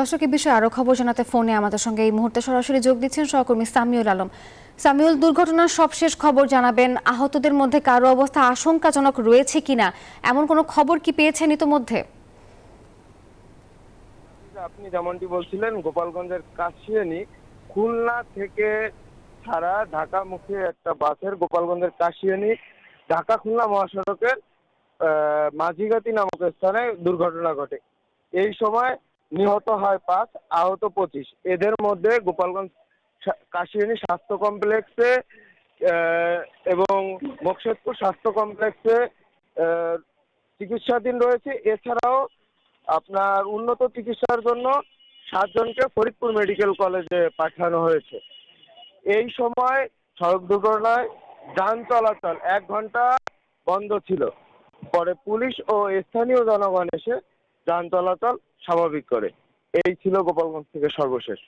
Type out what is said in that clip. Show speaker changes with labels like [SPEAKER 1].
[SPEAKER 1] দর্শক এই বিষয়ে আরো খবর জানাতে ফোনে আমাদের সঙ্গে এই মুহূর্তে সরাসরি যোগ দিচ্ছেন সহকর্মী সামিউল আলম। সামিউল, দুর্ঘটনার সবশেষ খবর জানাবেন। আহতদের মধ্যে কারো অবস্থা আশঙ্কাজনক রয়েছে কিনা, এমন কোনো খবর কি পেয়েছেন ইতোমধ্যে?
[SPEAKER 2] আপনি যেমনটি বলছিলেন, গোপালগঞ্জের কাশিয়ানী খুলনা থেকে ছাড়া ঢাকামুখী একটা বাসের গোপালগঞ্জের কাশিয়ানী ঢাকা খুলনা মহাসড়কের মাঝিগাতি নামক স্থানে দুর্ঘটনা ঘটে। এই সময় নিহত হয় ৫, আহত ২৫। এদের মধ্যে গোপালগঞ্জ কাশিয়ানী স্বাস্থ্য কমপ্লেক্সে এবং মোকশেদপুর স্বাস্থ্য কমপ্লেক্সে চিকিৎসাধীন রয়েছে। এছাড়াও আপনার উন্নত চিকিৎসার জন্য ৭ জনকে ফরিদপুর মেডিকেল কলেজে পাঠানো হয়েছে। এই সময় সড়ক দুর্ঘটনায় যান চলাচল ১ ঘন্টা বন্ধ ছিল। পরে পুলিশ ও স্থানীয় জনগণ এসে যান চলাচল স্বাভাবিক করে। এই ছিল গোপালগঞ্জ থেকে সর্বশেষ।